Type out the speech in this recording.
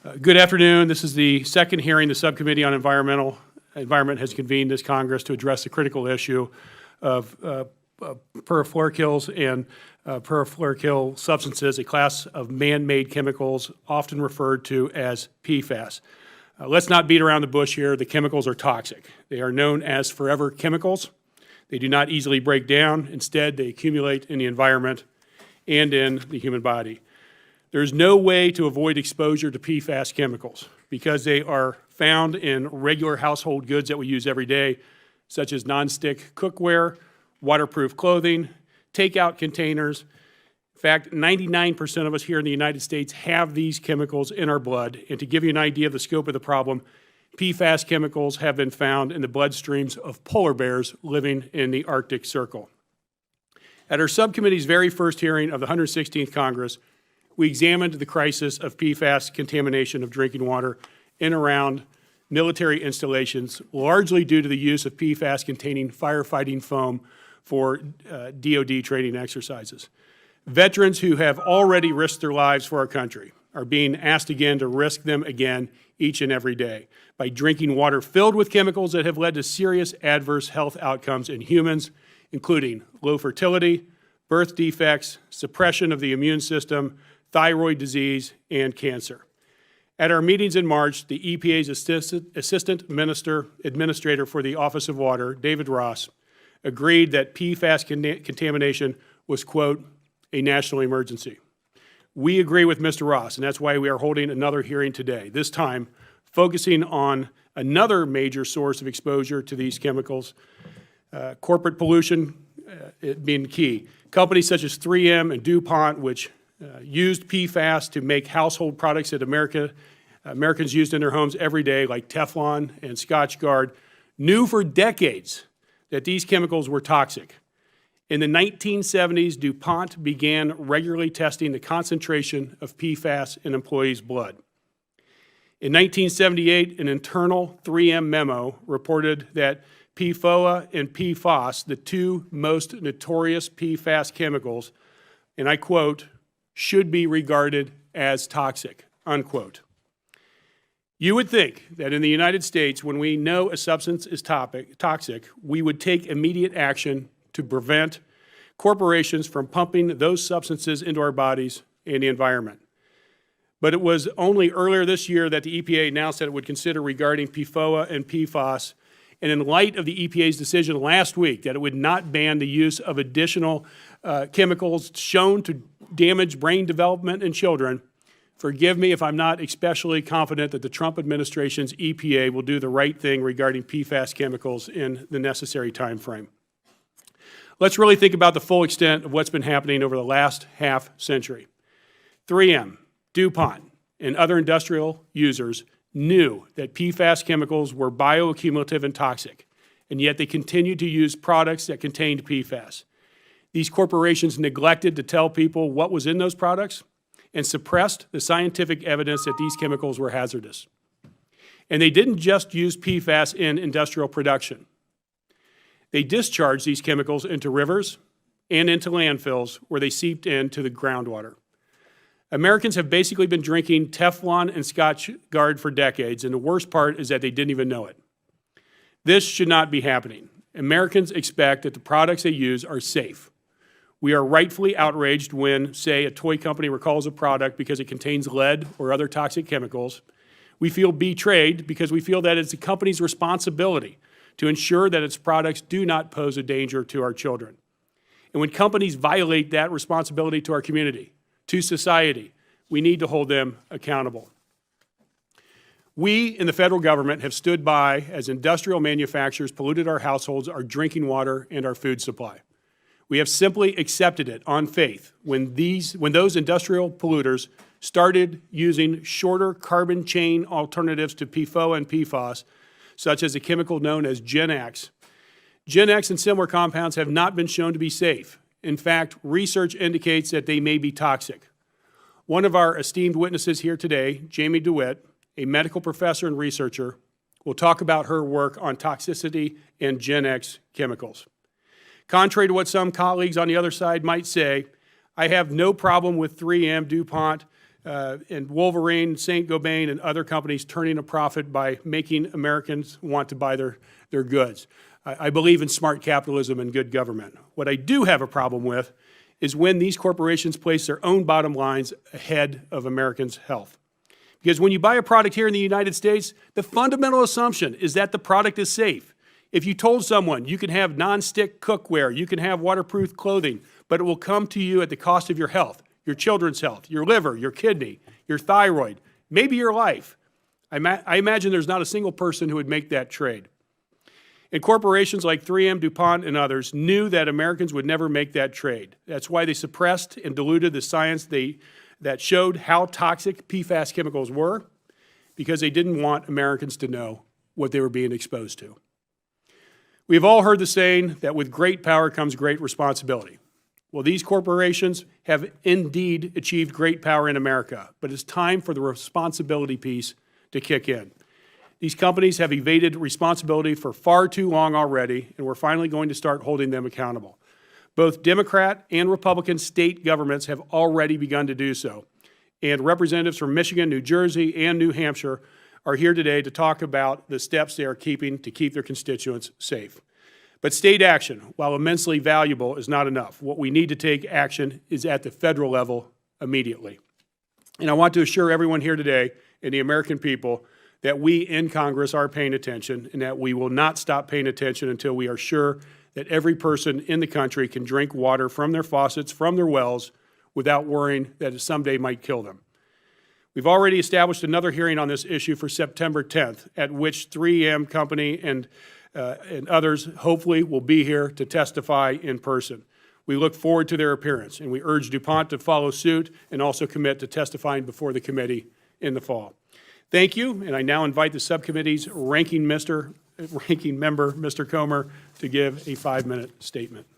Good afternoon. This is the second hearing the Subcommittee on Environment has convened this Congress to address the critical issue of perfluorokilns and perfluorokill substances, a class of man-made chemicals often referred to as PFAS. Let's not beat around the bush here. The chemicals are toxic. They are known as forever chemicals. They do not easily break down. Instead, they accumulate in the environment and in the human body. There's no way to avoid exposure to PFAS chemicals because they are found in regular household goods that we use every day, such as nonstick cookware, waterproof clothing, takeout containers. In fact, 99% of us here in the United States have these chemicals in our blood. And to give you an idea of the scope of the problem, PFAS chemicals have been found in the bloodstreams of polar bears living in the Arctic Circle. At our subcommittee's very first hearing of the 116th Congress, we examined the crisis of PFAS contamination of drinking water in and around military installations, largely due to the use of PFAS-containing firefighting foam for DoD training exercises. Veterans who have already risked their lives for our country are being asked again to risk them again each and every day by drinking water filled with chemicals that have led to serious adverse health outcomes in humans, including low fertility, birth defects, suppression of the immune system, thyroid disease, and cancer. At our meetings in March, the EPA's Assistant Administrator for the Office of Water, David Ross, agreed that PFAS contamination was, quote, a national emergency. We agree with Mr. Ross, and that's why we are holding another hearing today, this time focusing on another major source of exposure to these chemicals, corporate pollution being key. Companies such as 3M and DuPont, which used PFAS to make household products that Americans used in their homes every day, like Teflon and Scotchgard, knew for decades that these chemicals were toxic. In the 1970s, DuPont began regularly testing the concentration of PFAS in employees' blood. In 1978, an internal 3M memo reported that PFOA and PFAS, the two most notorious PFAS chemicals, and I quote, should be regarded as toxic, unquote. You would think that in the United States, when we know a substance is toxic, we would take immediate action to prevent corporations from pumping those substances into our bodies and the environment. But it was only earlier this year that the EPA announced that it would consider regarding PFOA and PFAS, and in light of the EPA's decision last week that it would not ban the use of additional chemicals shown to damage brain development in children, forgive me if I'm not especially confident that the Trump administration's EPA will do the right thing regarding PFAS chemicals in the necessary time frame. Let's really think about the full extent of what's been happening over the last half century. 3M, DuPont, and other industrial users knew that PFAS chemicals were bioaccumulative and toxic, and yet they continued to use products that contained PFAS. These corporations neglected to tell people what was in those products and suppressed the scientific evidence that these chemicals were hazardous. And they didn't just use PFAS in industrial production. They discharged these chemicals into rivers and into landfills where they seeped into the groundwater. Americans have basically been drinking Teflon and Scotchgard for decades, and the worst part is that they didn't even know it. This should not be happening. Americans expect that the products they use are safe. We are rightfully outraged when, say, a toy company recalls a product because it contains lead or other toxic chemicals. We feel betrayed because we feel that it's the company's responsibility to ensure that its products do not pose a danger to our children. And when companies violate that responsibility to our community, to society, we need to hold them accountable. We in the federal government have stood by as industrial manufacturers polluted our households, our drinking water, and our food supply. We have simply accepted it on faith when those industrial polluters started using shorter carbon chain alternatives to PFOA and PFAS, such as a chemical known as Gen X. Gen X and similar compounds have not been shown to be safe. In fact, research indicates that they may be toxic. One of our esteemed witnesses here today, Jamie DeWitt, a medical professor and researcher, will talk about her work on toxicity and Gen X chemicals. Contrary to what some colleagues on the other side might say, I have no problem with 3M, DuPont, and Wolverine, Saint-Gobain, and other companies turning a profit by making Americans want to buy their goods. I believe in smart capitalism and good government. What I do have a problem with is when these corporations place their own bottom lines ahead of Americans' health. Because when you buy a product here in the United States, the fundamental assumption is that the product is safe. If you told someone you can have non-stick cookware, you can have waterproof clothing, but it will come to you at the cost of your health, your children's health, your liver, your kidney, your thyroid, maybe your life, I imagine there's not a single person who would make that trade. And corporations like 3M, DuPont, and others knew that Americans would never make that trade. That's why they suppressed and diluted the science that showed how toxic PFAS chemicals were, because they didn't want Americans to know what they were being exposed to. We've all heard the saying that with great power comes great responsibility. Well, these corporations have indeed achieved great power in America, but it's time for the responsibility piece to kick in. These companies have evaded responsibility for far too long already, and we're finally going to start holding them accountable. Both Democrat and Republican state governments have already begun to do so, and representatives from Michigan, New Jersey, and New Hampshire are here today to talk about the steps they are keeping to keep their constituents safe. But state action, while immensely valuable, is not enough. What we need to take action is at the federal level immediately. And I want to assure everyone here today and the American people that we in Congress are paying attention and that we will not stop paying attention until we are sure that every person in the country can drink water from their faucets, from their wells, without worrying that it someday might kill them. We've already established another hearing on this issue for September 10th, at which 3M Company and others hopefully will be here to testify in person. We look forward to their appearance, and we urge DuPont to follow suit and also commit to testifying before the committee in the fall. Thank you, and I now invite the subcommittee's ranking member, Mr. Comer, to give a 5-minute statement.